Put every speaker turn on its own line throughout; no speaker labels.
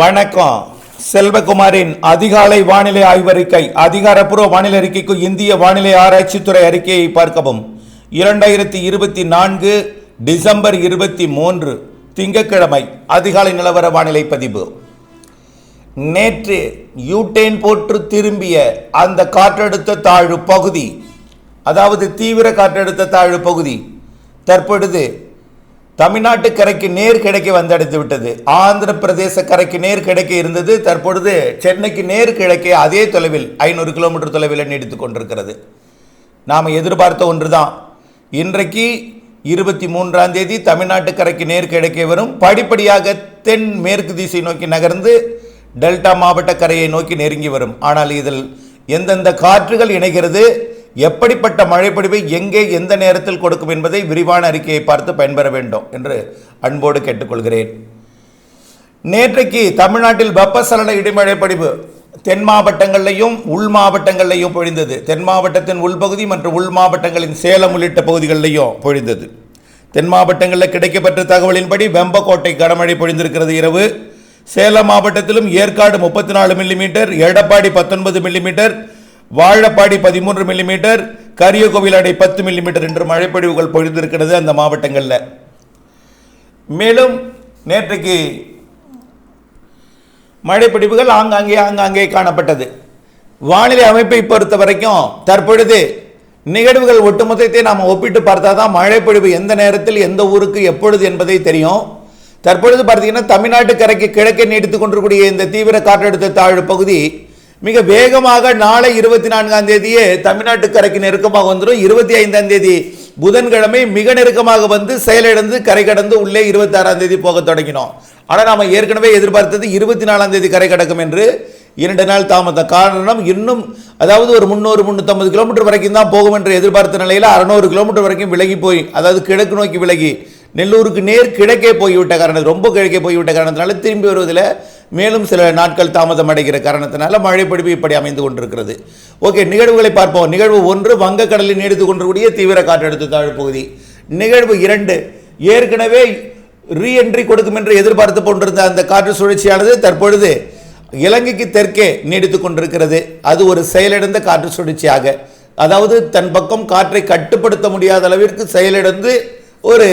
வணக்கம். செல்வகுமாரின் அதிகாலை வானிலை ஆய்வறிக்கை. அதிகாரப்பூர்வ வானிலை அறிக்கைக்கு இந்திய வானிலை ஆராய்ச்சித்துறை அறிக்கையை பார்க்கவும். 2024 டிசம்பர் 23 திங்கட்கிழமை அதிகாலை நிலவர வானிலை பதிவு. நேற்று யூட்டேன் போட்டு திரும்பிய அந்த காற்றழுத்த தாழ்வு பகுதி, அதாவது தீவிர காற்றழுத்த தாழ்வு பகுதி, தற்பொழுது தமிழ்நாட்டு கரைக்கு நேர் கிழக்கே வந்தடைந்து விட்டது. ஆந்திர பிரதேச கரைக்கு நேர் கிழக்கே இருந்தது. தற்பொழுது சென்னைக்கு நேர் கிழக்கே அதே தொலைவில் 500 கிலோமீட்டர் தொலைவில் நீடித்துக் கொண்டிருக்கிறது. நாம் எதிர்பார்த்த ஒன்றுதான். இன்றைக்கு 23ஆம் தேதி தமிழ்நாட்டு கரைக்கு நேர் கிழக்கே வரும். படிப்படியாக தென் மேற்கு திசை நோக்கி நகர்ந்து டெல்டா மாவட்ட கரையை நோக்கி நெருங்கி வரும். ஆனால் இதில் எந்தெந்த காற்றுகள் இணைகிறது, எப்படிப்பட்ட மழைப்பொழிவை எங்கே எந்த நேரத்தில் கொடுக்கும் என்பதை விரிவான அறிக்கையை பார்த்து பயன்பெற வேண்டும் என்று அன்போடு கேட்டுக்கொள்கிறேன். நேற்றைக்கு தமிழ்நாட்டில் வெப்பசலன இடிமழை பொழிவு தென் மாவட்டங்களிலையும் உள் மாவட்டங்களிலையும் பொழிந்தது. தென் மாவட்டத்தின் உள்பகுதி மற்றும் உள் மாவட்டங்களின் சேலம் உள்ளிட்ட பகுதிகளிலையும் பொழிந்தது. தென் மாவட்டங்களில் கிடைக்கப்பட்ட தகவலின்படி வெம்பக்கோட்டை கனமழை பொழிந்திருக்கிறது இரவு. சேலம் மாவட்டத்திலும் Yercaud 34 millimetre, Edappadi 19 millimetre, Vazhapadi 13 millimetre, Kariyakovil அடை 10 மில்லிமீட்டர் என்று மழைப்பொழிவுகள் பொழிந்திருக்கிறது அந்த மாவட்டங்களில். மேலும் நேற்றைக்கு மழைப்பொழிவுகள் ஆங்காங்கே காணப்பட்டது. வானிலை அமைப்பை பொறுத்த வரைக்கும் தற்பொழுது நிகழ்வுகள் ஒட்டுமொத்தத்தை நாம் ஒப்பிட்டு பார்த்தா தான் மழைப்பொழிவு எந்த நேரத்தில் எந்த ஊருக்கு எப்பொழுது என்பதை தெரியும். தற்பொழுது பார்த்தீங்கன்னா தமிழ்நாட்டு கரைக்கு கிழக்கே நீடித்துக் கொண்டிருக்கூடிய இந்த தீவிர காற்றழுத்த தாழ்வு பகுதி மிக வேகமாக நாளை 24ஆம் தேதியே தமிழ்நாட்டு கரைக்கு நெருக்கமாக வந்துடும். 25ஆம் தேதி புதன்கிழமை மிக நெருக்கமாக வந்து செயலிழந்து கரை கடந்து உள்ளே 26ஆம் தேதி போக தொடங்கினோம். ஆனால் நாம் ஏற்கனவே எதிர்பார்த்தது 24ஆம் தேதி கரை கடக்கும் என்று. 2 நாள் தாமதம். காரணம், இன்னும் அதாவது ஒரு 300-350 கிலோமீட்டர் வரைக்கும் தான் போகும் என்று எதிர்பார்த்த நிலையில் 600 கிலோமீட்டர் வரைக்கும் விலகி போய், அதாவது கிழக்கு நோக்கி விலகி நெல்லூருக்கு நேர் கிழக்கே போய்விட்ட காரணம், ரொம்ப கிழக்கே போய்விட்ட காரணத்தினால திரும்பி வருவதில் மேலும் சில நாட்கள் தாமதம் அடைகிற காரணத்தினால மழைப்பொழிவு இப்படி அமைந்து கொண்டிருக்கிறது. ஓகே, நிகழ்வுகளை பார்ப்போம். நிகழ்வு 1 வங்கக்கடலில் நீடித்து கொண்டிருக்கூடிய தீவிர காற்றழுத்த தாழ்வு பகுதி. நிகழ்வு 2 ஏற்கனவே ரீஎன்ட்ரி கொடுக்கும் என்று எதிர்பார்த்து கொண்டிருந்த அந்த காற்று சுழற்சியானது தற்பொழுது இலங்கைக்கு தெற்கே நீடித்துக் கொண்டிருக்கிறது. அது ஒரு செயலிழந்த காற்று சுழற்சியாக, அதாவது தன் பக்கம் காற்றை கட்டுப்படுத்த முடியாத அளவிற்கு செயலிழந்து ஒரு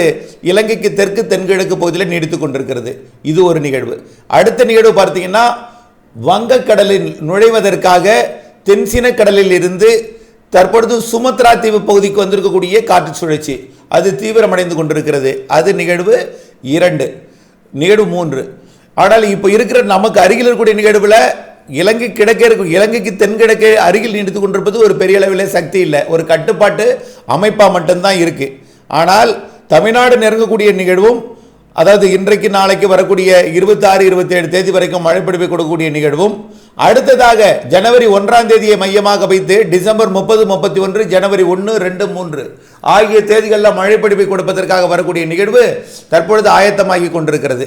இலங்கைக்கு தெற்கு தென்கிழக்கு பகுதியில் நீடித்துக் கொண்டிருக்கிறது. இது ஒரு நிகழ்வு. அடுத்த நிகழ்வு பார்த்தீங்கன்னா வங்கக்கடலில் நுழைவதற்காக தென்சீன கடலில் இருந்து தற்பொழுது சுமத்ரா தீவு பகுதிக்கு வந்திருக்கக்கூடிய காற்று சுழற்சி அது தீவிரமடைந்து கொண்டிருக்கிறது. அது நிகழ்வு 2. நிகழ்வு 3. ஆனால் இப்போ இருக்கிற நமக்கு அருகில் இருக்கக்கூடிய நிகழ்வில் இலங்கை கிழக்கே இருக்கும், இலங்கைக்கு தென்கிழக்கே அருகில் நீடித்துக் கொண்டிருப்பது ஒரு பெரிய அளவில் சக்தி இல்லை, ஒரு கட்டுப்பாட்டு அமைப்பாக மட்டும்தான் இருக்குது. ஆனால் தமிழ்நாடு நெருங்கக்கூடிய நிகழ்வும், அதாவது இன்றைக்கு நாளைக்கு வரக்கூடிய 26-27 தேதி வரைக்கும் மழைப்பொழிவை கொடுக்கக்கூடிய நிகழ்வும், அடுத்ததாக ஜனவரி 1ஆம் தேதியை மையமாக வைத்து டிசம்பர் 30-31, ஜனவரி 1, 2, 3 ஆகிய தேதிகளில் மழைப்பொழிவை கொடுப்பதற்காக வரக்கூடிய நிகழ்வு தற்பொழுது ஆயத்தமாகி கொண்டிருக்கிறது.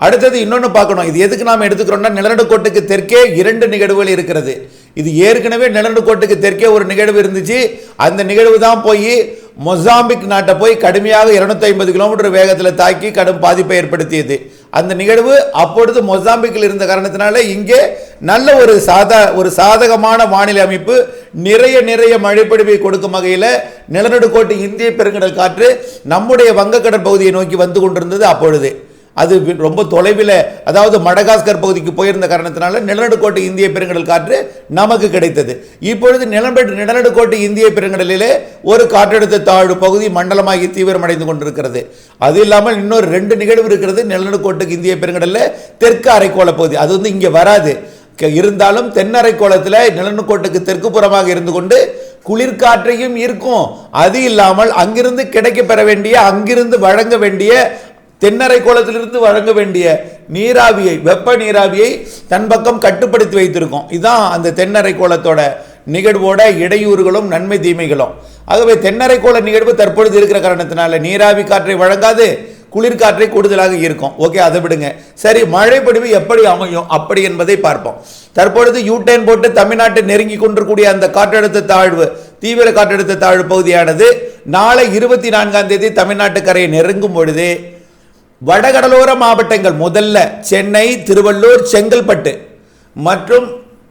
அடுத்தது இன்னொன்று பார்க்கணும். இது எதுக்கு நாம் எடுத்துக்கிறோம்னா, நிலநடுக்கோட்டுக்கு தெற்கே 2 நிகழ்வுகள் இருக்கிறது. இது ஏற்கனவே நிலநடுக்கோட்டுக்கு தெற்கே ஒரு நிகழ்வு இருந்துச்சு. அந்த நிகழ்வு தான் போய் மொசாம்பிக் நாட்டை போய் கடுமையாக 250 கிலோமீட்டர் வேகத்தில் தாக்கி கடும் பாதிப்பை ஏற்படுத்தியது. அந்த நிகழ்வு அப்பொழுது மொசாம்பிக்கில் இருந்த காரணத்தினால இங்கே நல்ல ஒரு சாதகமான வானிலை அமைப்பு, நிறைய மழைப்பொழிவை கொடுக்கும் வகையில் நிலநடுக்கோட்டு இந்திய பெருங்கடல் காற்று நம்முடைய வங்கக்கடல் பகுதியை நோக்கி வந்து கொண்டிருந்தது. அப்பொழுது அது ரொம்ப தொலைவில், அதாவது மடகாஸ்கர் பகுதிக்கு போயிருந்த காரணத்தினால நிலநடுக்கோட்டு இந்திய பெருங்கடல் காற்று நமக்கு கிடைத்தது. இப்பொழுது நிலநடுக்கோட்டு இந்திய பெருங்கடலிலே ஒரு காற்றழுத்த தாழ்வு பகுதி மண்டலமாகி தீவிரமடைந்து கொண்டிருக்கிறது. அது இல்லாமல் இன்னொரு 2 நிகழ்வு இருக்கிறது நிலநடுக்கோட்டுக்கு இந்திய பெருங்கடலில் தெற்கு அரைக்கோள பகுதி. அது வந்து இங்கே வராது, இருந்தாலும் தென்னரைக்கோளத்தில் நிலநடுக்கோட்டுக்கு தெற்கு புறமாக இருந்து கொண்டு குளிர்காற்றையும் இருக்கும். அது இல்லாமல் அங்கிருந்து கிடைக்க பெற வேண்டிய, அங்கிருந்து வழங்க வேண்டிய, தென்னரைக்கோளத்திலிருந்து வழங்க வேண்டிய நீராவியை, வெப்ப நீராவியை தன் பக்கம் கட்டுப்படுத்தி வைத்திருக்கும். இதுதான் அந்த தென்னரைக்கோளத்தோட நிகழ்வோட இடையூறுகளும் நன்மை தீமைகளும். ஆகவே தென்னரைக்கோள நிகழ்வு தற்பொழுது இருக்கிற காரணத்தினால நீராவி காற்றை வழங்காது, குளிர்காற்றை கூடுதலாக இருக்கும். ஓகே, அதை விடுங்க. சரி, மழைப்பொழிவு எப்படி அமையும் அப்படி என்பதை பார்ப்போம். தற்பொழுது யூட்டேன் போட்டு தமிழ்நாட்டை நெருங்கி கொண்டிருக்கூடிய அந்த காற்றழுத்த தாழ்வு, தீவிர காற்றழுத்த தாழ்வு பகுதியானது நாளை 24ஆம் தேதி தமிழ்நாட்டு கரையை நெருங்கும் பொழுது வடகடலோர மாவட்டங்கள் முதல்ல சென்னை, திருவள்ளூர், செங்கல்பட்டு மற்றும்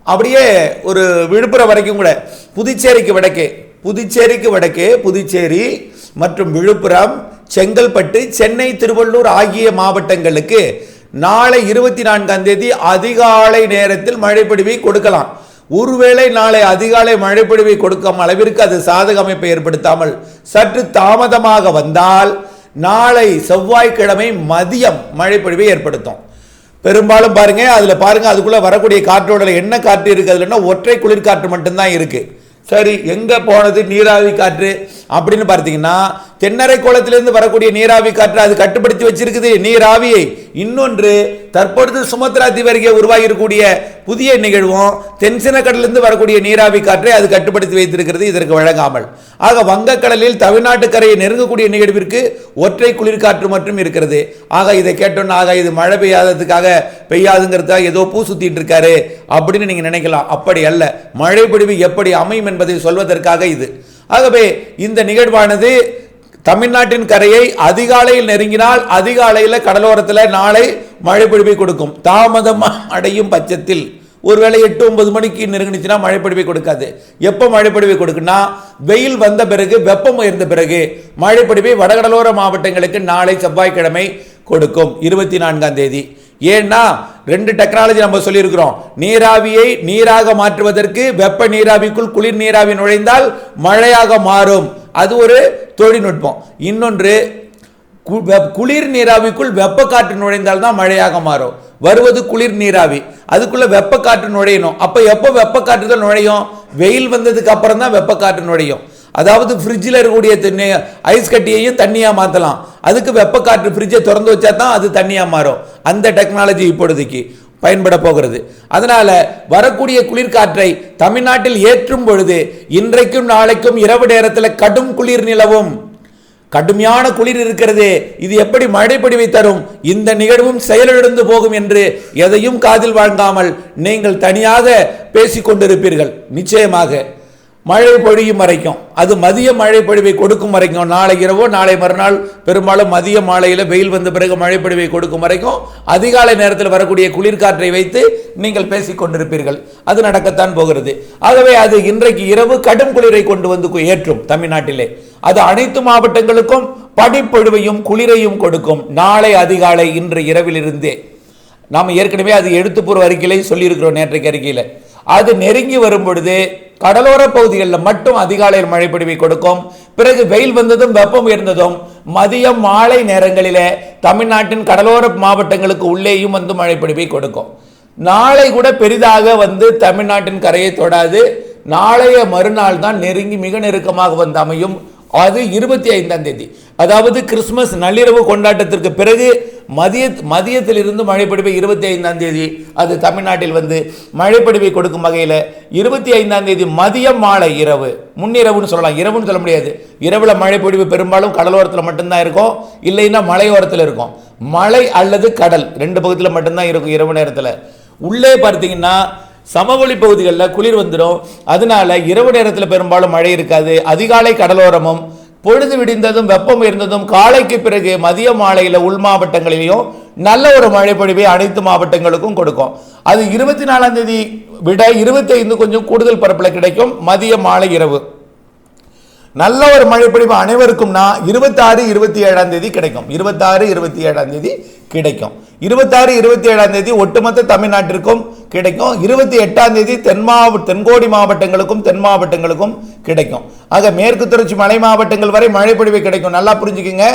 அப்படியே ஒரு விழுப்புரம் வரைக்கும் கூட, புதுச்சேரிக்கு வடக்கே புதுச்சேரி மற்றும் விழுப்புரம், செங்கல்பட்டு, சென்னை, திருவள்ளூர் ஆகிய மாவட்டங்களுக்கு நாளை 24ஆம் தேதி அதிகாலை நேரத்தில் மழைப்பொழிவை கொடுக்கலாம். ஒருவேளை நாளை அதிகாலை மழைப்பொழிவை கொடுக்கும் அளவிற்கு அது சாதக அமைப்பை ஏற்படுத்தாமல் சற்று தாமதமாக வந்தால் நாளை செவ்வாய்க்கிழமை மதியம் மழைப்பொழிவை ஏற்படுத்தும். பெரும்பாலும் பாருங்க, அதுல பாருங்க, அதுக்குள்ள வரக்கூடிய காற்றோட என்ன காற்று இருக்கு, அதுலன்னா ஒற்றை குளிர்காற்று மட்டும்தான் இருக்கு. சரி, எங்க போனது நீராவி காற்று அப்படின்னு பார்த்தீங்கன்னா, தென்னரை கோலத்திலிருந்து வரக்கூடிய நீராவி காற்று அது கட்டுப்படுத்தி வச்சிருக்குது நீராவியை. இன்னொன்று, தற்பொழுது சுமத்ரா தீவு அருகே உருவாகி இருக்கக்கூடிய புதிய நிகழ்வும் தென்சின கடலிலிருந்து வரக்கூடிய நீராவி காற்றை அது கட்டுப்படுத்தி வைத்திருக்கிறது இதற்கு வழங்காமல். ஆக வங்கக்கடலில் தமிழ்நாட்டு கரையை நெருங்கக்கூடிய நிகழ்விற்கு ஒற்றை குளிர்காற்று மட்டும் இருக்கிறது. ஆக இதை கேட்டோன்னா, ஆக இது மழை பெய்யாததுக்காக பெய்யாதுங்கிறதுக்காக ஏதோ பூ சுத்திட்டு இருக்காரு அப்படின்னு நீங்க நினைக்கலாம். அப்படி அல்ல. மழை பொழிவு எப்படி அமையும் என்பதை சொல்வதற்காக இது. ஆகவே இந்த நிகழ்வானது தமிழ்நாட்டின் கரையை அதிகாலையில் நெருங்கினால் அதிகாலையில் கடலோரத்தில் நாளை மழை பொழிவை கொடுக்கும். தாமதம் அடையும் பட்சத்தில் ஒருவேளை 8-9 மணிக்கு நெருங்கிச்சுன்னா மழை பொழிவை கொடுக்காது. எப்போ மழை பொழிவை கொடுக்குன்னா, வெயில் வந்த பிறகு, வெப்பம் உயர்ந்த பிறகு மழை பொழிவை வடகடலோர மாவட்டங்களுக்கு நாளை செவ்வாய்க்கிழமை கொடுக்கும் 24ஆம் தேதி. ஏன்னா 2 டெக்னாலஜி நம்ம சொல்லியிருக்கிறோம். நீராவியை நீராக மாற்றுவதற்கு வெப்ப நீராவிக்குள் குளிர் நீராவி நுழைந்தால் மழையாக மாறும், அது ஒரு தொழில்நுட்பம். இன்னொன்று, குளிர் நீராவிக்குள் வெப்ப காற்று நுழைந்தால் தான் மழையாக மாறும். வருவது குளிர் நீராவி, அதுக்குள்ள வெப்ப காற்று நுழையணும். அப்ப எப்போ வெப்ப காற்று தான் நுழையும்? வெயில் வந்ததுக்கு அப்புறம் தான் வெப்ப காற்று நுழையும். அதாவது ஃப்ரிட்ஜில் இருக்கக்கூடிய ஐஸ் கட்டியையும் தண்ணியாக மாற்றலாம். அதுக்கு வெப்ப காற்று ஃப்ரிட்ஜை திறந்து வச்சா தான் அது தண்ணியாக மாறும். அந்த டெக்னாலஜி இப்பொழுதைக்கு பயன்பட போகிறது. அதனால வரக்கூடிய குளிர்காற்றை தமிழ்நாட்டில் ஏற்றும் பொழுது இன்றைக்கும் நாளைக்கும் இரவு நேரத்தில் கடும் குளிர் நிலவும். கடுமையான குளிர் இருக்கிறது. இது எப்படி மழை பொழிவை தரும்? இந்த நிகழ்வும் செயலிழந்து போகும் என்று எதையும் காதில் வாங்காமல் நீங்கள் தனியாக பேசிக் கொண்டிருப்பீர்கள். நிச்சயமாக மழை பொழியும் வரைக்கும், அது மதிய மழை பொழிவை கொடுக்கும் வரைக்கும், நாளை இரவோ நாளை மறுநாள் பெரும்பாலும் மதிய மாலையில் வெயில் வந்த பிறகு மழை பொழிவை கொடுக்கும் வரைக்கும் அதிகாலை நேரத்தில் வரக்கூடிய குளிர்காற்றை வைத்து நீங்கள் பேசிக் கொண்டிருப்பீர்கள். அது நடக்கத்தான் போகிறது. ஆகவே அது இன்றைக்கு இரவு கடும் குளிரை கொண்டு வந்து ஏற்றும் தமிழ்நாட்டிலே. அது அனைத்து மாவட்டங்களுக்கும் பனிப்பொழிவையும் குளிரையும் கொடுக்கும். நாளை அதிகாலை இன்று இரவிலிருந்தே நாம் ஏற்கனவே அது எழுத்துப்பூர்வ அறிக்கையிலே சொல்லியிருக்கிறோம். நேற்றைக்கு அறிக்கையில் அது நெருங்கி வரும் பொழுது கடலோர பகுதிகளில் மட்டும் அதிகாலையில் மழை பொழிவை கொடுக்கும். பிறகு வெயில் வந்ததும் வெப்பம் உயர்ந்ததும் மதியம் மாலை நேரங்களிலே தமிழ்நாட்டின் கடலோர மாவட்டங்களுக்கு உள்ளேயும் வந்து மழை பொழிவை கொடுக்கும். நாளை கூட பெரிதாக வந்து தமிழ்நாட்டின் கரையை தொடாது. நாளைய மறுநாள் தான் நெருங்கி மிக நெருக்கமாக வந்து அமையும். அது 25ஆம் தேதி, அதாவது கிறிஸ்துமஸ் நள்ளிரவு கொண்டாட்டத்திற்கு பிறகு மதியத்திலிருந்து மழைப்பொழிவை 25ஆம் தேதி அது தமிழ்நாட்டில் வந்து மழைப்பொழிவை கொடுக்கும் வகையில் 25ஆம் தேதி மதியம் மாலை இரவு, முன்னிரவுன்னு சொல்லலாம், இரவுன்னு சொல்ல முடியாது. இரவுல மழைப்பொழிவு பெரும்பாலும் கடலோரத்தில் மட்டும்தான் இருக்கும், இல்லைன்னா மலையோரத்தில் இருக்கும். மலை அல்லது கடல் 2 பகுதியில் மட்டும்தான் இருக்கும் இரவு நேரத்தில். உள்ளே பார்த்தீங்கன்னா சமவெளி பகுதிகளில் குளிர் வந்துடும். அதனால இரவு நேரத்தில் பெரும்பாலும் மழை இருக்காது. அதிகாலை கடலோரமும் பொழுது விடிந்ததும் வெப்பம் உயர்ந்ததும் காலைக்கு பிறகு மதிய மாலையில் உள் மாவட்டங்களிலேயும் நல்ல ஒரு மழை பொழிவை அனைத்து மாவட்டங்களுக்கும் கொடுக்கும். அது 24ஆம் தேதி விட 25 கொஞ்சம் கூடுதல் பரப்பில் கிடைக்கும். மதிய மாலை இரவு நல்ல ஒரு மழை பொழிவு அனைவருக்கும்னா 26, 27ஆம் தேதி கிடைக்கும். 26, 27ஆம் தேதி கிடைக்கும். 26, 27ஆம் தேதி ஒட்டுமொத்த தமிழ்நாட்டிற்கும் கிடைக்கும். 28ஆம் தேதி தென்கோடி மாவட்டங்களுக்கும் தென் மாவட்டங்களுக்கும் கிடைக்கும். ஆக மேற்கு தொடர்ச்சி மலை மாவட்டங்கள் வரை மழை பொழிவு கிடைக்கும். நல்லா புரிஞ்சுக்குங்க.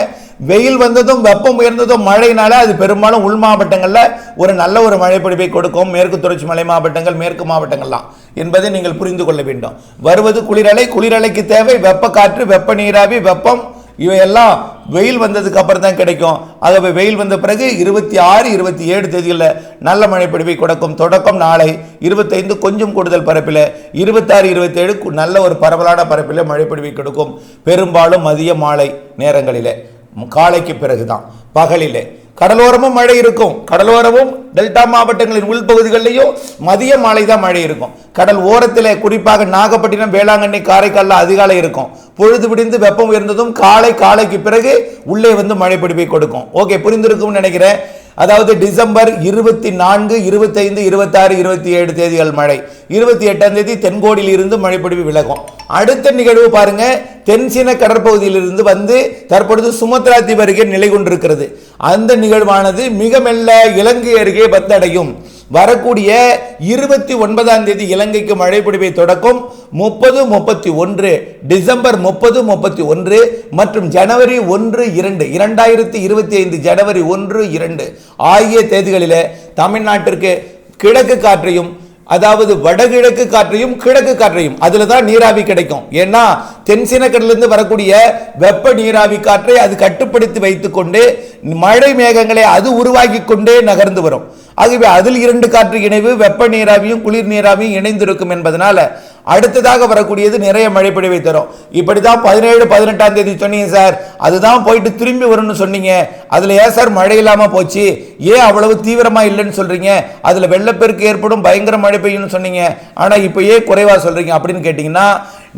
வெயில் வந்ததும் வெப்பம் உயர்ந்ததும் மழைனால அது பெரும்பாலும் உள் மாவட்டங்களில் ஒரு நல்ல ஒரு மழை பொழிவை கொடுக்கும். மேற்கு தொடர்ச்சி மலை மாவட்டங்கள், மேற்கு மாவட்டங்கள்லாம் என்பதை நீங்கள் புரிந்து கொள்ள வேண்டும். வருவது குளிரலை, குளிரலைக்கு தேவை வெப்ப காற்று, வெப்ப நீராவி, வெப்பம், இவையெல்லாம் வெயில் வந்ததுக்கு அப்புறம் தான் கிடைக்கும். ஆகவே வெயில் வந்த பிறகு 26, 27 தேதிகளில் நல்ல மழை பொழிவை கொடுக்கும். தொடக்கம் நாளை 25 கொஞ்சம் கூடுதல் பரப்பில், 26, 27 நல்ல ஒரு பரவலான பரப்பில் மழை பொழிவை கொடுக்கும். பெரும்பாலும் மதிய மாலை நேரங்களிலே, காலைக்கு பிறகுதான், பகலிலே கடலோரமும் மழை இருக்கும். கடலோரமும் டெல்டா மாவட்டங்களின் உள்பகுதிகளிலையும் மதிய மாலை தான் மழை இருக்கும். கடல் ஓரத்தில் குறிப்பாக நாகப்பட்டினம், வேளாங்கண்ணி, காரைக்காலில் அதிகாலை இருக்கும். பொழுது விடிந்து வெப்பம் உயர்ந்ததும் காலைக்கு பிறகு உள்ளே வந்து மழை பொழிவை கொடுக்கும். ஓகே, புரிந்திருக்கும்னு நினைக்கிறேன். அதாவது டிசம்பர் 24, 25, 26, 27 தேதிகள் மழை. 28ஆம் தேதி தென்கோடியில் இருந்து மழைப்பொழிவு விலகும். அடுத்த நிகழ்வு பாருங்க, தென்சீன கடற்பகுதியிலிருந்து வந்து தற்பொழுது சுமத்ரா தீவு அருகே நிலை கொண்டிருக்கிறது. அந்த நிகழ்வானது மிக மெல்ல இலங்கை அருகே வந்தடையும். வரக்கூடிய 29ஆம் தேதி இலங்கைக்கு மழை பொழிவை தொடக்கும். 30, 31, டிசம்பர் 30, 31 மற்றும் ஜனவரி 1, 2, 2025 ஜனவரி 1, 2 ஆகிய தேதிகளில் தமிழ்நாட்டிற்கு கிழக்கு காற்றையும், அதாவது வடகிழக்கு காற்றையும் கிழக்கு காற்றையும், அதுல தான் நீராவி கிடைக்கும். ஏன்னா தென்சீன கடலிலிருந்து வரக்கூடிய வெப்ப நீராவி காற்றை அது கட்டுப்படுத்தி வைத்துக் கொண்டு மழை மேகங்களை அது உருவாக்கி கொண்டே நகர்ந்து வரும். ஆகவே அதில் 2 காற்று இணைவு வெப்ப நீராவியும் குளிர் நீராவியும் இணைந்திருக்கும் என்பதனால அடுத்ததாக வரக்கூடியது நிறைய மழை பொழிவை தரும். இப்படிதான் 17, 18ஆம் தேதி சொன்னீங்க சார், அதுதான் போயிட்டு திரும்பி வரும்னு சொன்னீங்க. அதுல ஏன் சார் மழை இல்லாம போச்சு, ஏன் அவ்வளவு தீவிரமா இல்லைன்னு சொல்றீங்க, அதுல வெள்ளப்பெருக்கு ஏற்படும் பயங்கர மழை பெய்யும்னு சொன்னீங்க, ஆனா இப்ப ஏன் குறைவா சொல்றீங்க அப்படின்னு கேட்டீங்கன்னா,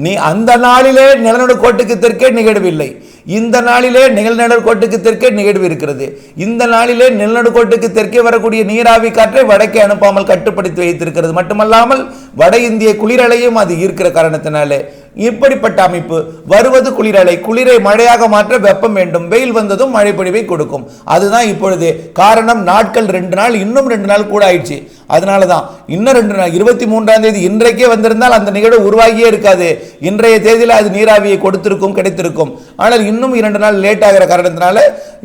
நீ அந்த நாளிலே நிலநடுக்கோட்டுக்கு தெற்கே நிகழ்வு இல்லை, இந்த நாளிலே நிலநடுக்கோட்டுக்கு தெற்கே நிகழ்வு இருக்கிறது. இந்த நாளிலே நிலநடுக்கோட்டுக்கு தெற்கே வரக்கூடிய நீராவி காற்றை வடக்கே அனுப்பாமல் கட்டுப்படுத்தி வைத்திருக்கிறது. மட்டுமல்லாமல் வட இந்திய குளிரலையும் அது ஈர்க்கிற காரணத்தினாலே இப்படிப்பட்ட அமைப்பு வருவது குளிரலை, குளிரை மழையாக மாற்ற வெப்பம் வேண்டும், வெயில் வந்ததும் மழை பொழிவை கொடுக்கும். அதுதான் இப்பொழுது காரணம். நாட்கள் 2 நாள், இன்னும் 2 நாள் கூட ஆயிடுச்சு. அதனால தான் இன்னும் 2 நாள், 23ஆம் தேதி இன்றைக்கே வந்திருந்தால் அந்த நிகழ்வு உருவாகியே இருக்காது. இன்றைய தேதியில் அது நீராவியை கொடுத்திருக்கும், கிடைத்திருக்கும். ஆனால் இன்னும் 2 நாள் லேட் ஆகிற காரணத்தினால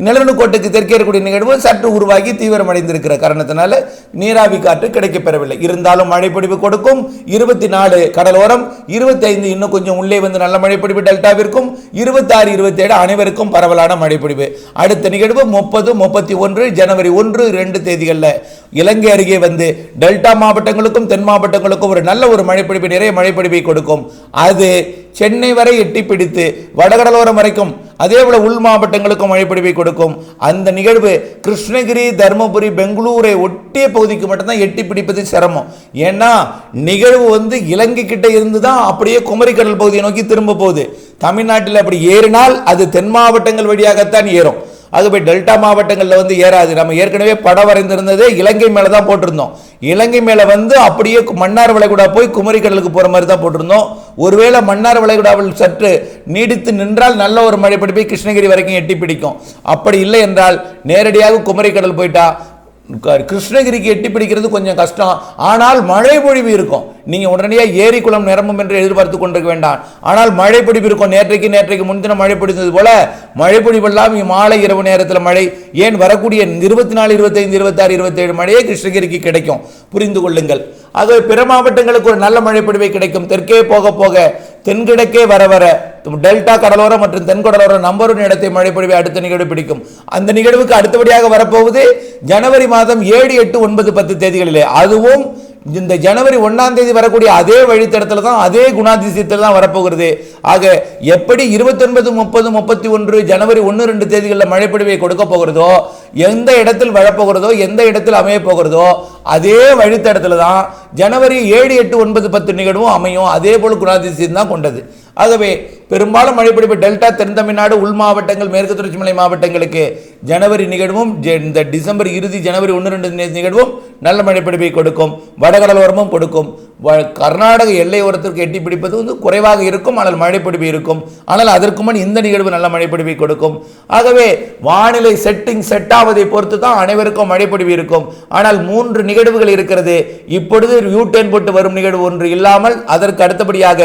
நிலநடுக்கோட்டுக்கு தெற்கே இருக்கக்கூடிய நிகழ்வு சற்று உருவாகி தீவிரமடைந்திருக்கிற காரணத்தினால நீராவி காற்று கிடைக்கப்பெறவில்லை. இருந்தாலும் மழை பொழிவு கொடுக்கும். 24 கடலோரம், 25 இன்னும் கொஞ்சம் உள்ளே வந்து நல்ல மழை பொழிவு டெல்டாவிற்கும், 26, 27 அனைவருக்கும் பரவலான மழை பொழிவு. அடுத்த நிகழ்வு 30, 31 ஜனவரி 1, 2 தேதிகளில் இலங்கை அருகே வந்து டெல்டா மாவட்டங்களுக்கும் தென் மாவட்டங்களுக்கும் ஒரு நல்ல ஒரு மழை பொழிவு, நிறைய மழை பொழிவை கொடுக்கும். அது சென்னை வரை எட்டி பிடித்து வடகடலோரம் வரைக்கும், அதே போல உள் மாவட்டங்களுக்கும் மழை பொழிவை கொடுக்கும். அந்த நிகழ்வு கிருஷ்ணகிரி, தருமபுரி, பெங்களூரை ஒட்டிய பகுதிக்கு மட்டும்தான் எட்டி பிடிப்பது சிரமம். ஏன்னா நிகழ்வு வந்து இலங்கை கிட்ட இருந்து தான் அப்படியே குமரிக்கடல் பகுதியை நோக்கி திரும்ப போகுது. தமிழ்நாட்டில் அப்படி ஏறினால் அது தென் மாவட்டங்கள் வழியாகத்தான் ஏறும். ஆகவே டெல்டா மாவட்டங்களில் வந்து ஏறாது. நம்ம ஏற்கனவே படம் வரைந்திருந்தது இலங்கை மேலே தான் போட்டிருந்தோம். இலங்கை மேலே வந்து அப்படியே மன்னார் வளைகுடா போய் குமரிக்கடலுக்கு போகிற மாதிரி தான் போட்டிருந்தோம். ஒருவேளை மன்னார் வளைகுடாவில் சற்று நீடித்து நின்றால் நல்ல ஒரு மழை பொழிவை கிருஷ்ணகிரி வரைக்கும் எட்டி பிடிக்கும். அப்படி இல்லை என்றால் நேரடியாக குமரிக்கடல் போயிட்டா கிருஷ்ணகிரிக்கு எட்டி பிடிக்கிறது கொஞ்சம் கஷ்டம். ஆனால் மழை பொழிவு இருக்கும். நீங்க உடனடியாக ஏரி குளம் நிரம்பும் என்று எதிர்பார்த்து கொண்டிருக்க வேண்டாம். ஆனால் மழை பொழிவு இருக்கும். நேற்றைக்கு முன்தினம் மழை பொழிந்தது போல மழை பொழிவெல்லாம் மாலை இரவு நேரத்தில் மழை, ஏன் வரக்கூடிய 24, 25, 26, 27 மழையே கிருஷ்ணகிரிக்கு கிடைக்கும். புரிந்து கொள்ளுங்கள். ஆகவே பிற மாவட்டங்களுக்கு ஒரு நல்ல மழை பொழிவை கிடைக்கும். தெற்கே போக போக தென்கிழக்கே வர வர டெல்டா கடலோரம் மற்றும் தென்கடலோரம் நம்பர் 1 இடத்தை மழை பொழிவை அடுத்த நிகழ்வு பிடிக்கும். அந்த நிகழ்வுக்கு அடுத்தபடியாக வரப்போவது ஜனவரி மாதம் 7, 8, 9, 10 தேதிகளிலே. அதுவும் இந்த ஜனவரி 1ஆம் தேதி வரக்கூடிய அதே வழித்தடத்தில் தான், அதே குணாதிசயத்தில் தான் வரப்போகிறது. ஆக எப்படி 29, 30, 31 ஜனவரி 1, 2 தேதிகளில் மழைப்பொழிவை கொடுக்க போகிறதோ, எந்த இடத்தில் வரப்போகிறதோ, எந்த இடத்தில் அமைய போகிறதோ அதே வழித்தடத்தில் தான் ஜனவரி 7, 8, 9, 10 நிகழ்வும் அமையும். அதே போல குணாதிசயம் தான் கொண்டது. ஆகவே பெரும்பாலும் மழைப்பொழிவு டெல்டா, தென் தமிழ்நாடு, உள் மாவட்டங்கள், மேற்கு தொடர்ச்சி மலை மாவட்டங்களுக்கு ஜனவரி நிகழ்வும் இந்த டிசம்பர் இறுதி ஜனவரி 1, 2 நிகழ்வும் நல்ல மழைப்பொழிவை கொடுக்கும். வடகடலோரமும் கொடுக்கும். கர்நாடக எல்லையோரத்திற்கு எட்டி பிடிப்பது வந்து குறைவாக இருக்கும், ஆனால் மழைப்பொழிவு இருக்கும். ஆனால் அதற்கு முன் இந்த நிகழ்வு நல்ல மழைப்பொழிவை கொடுக்கும். ஆகவே வானிலை செட் ஆவதை பொறுத்து தான் அனைவருக்கும் மழைப்பொழிவு இருக்கும். ஆனால் 3 நிகழ்வுகள் இருக்கிறது. இப்பொழுது யூ-டர்ன் போட்டு வரும் நிகழ்வு ஒன்று இல்லாமல் அதற்கு அடுத்தபடியாக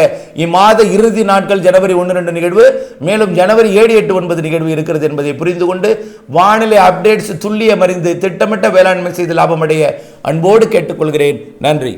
இம்மாத இறுதி நாட்கள் ஜனவரி 1, 2 நிகழ்வு, மேலும் ஜனவரி 7, 8, 9 நிகழ்வு இருக்கிறது என்பதை புரிந்து கொண்டு வானிலை அப்டேட்ஸ் துல்லியம் அறிந்து திட்டமிட்ட வேளாண்மை செய்து லாபமடைய அன்போடு கேட்டுக்கொள்கிறேன். நன்றி.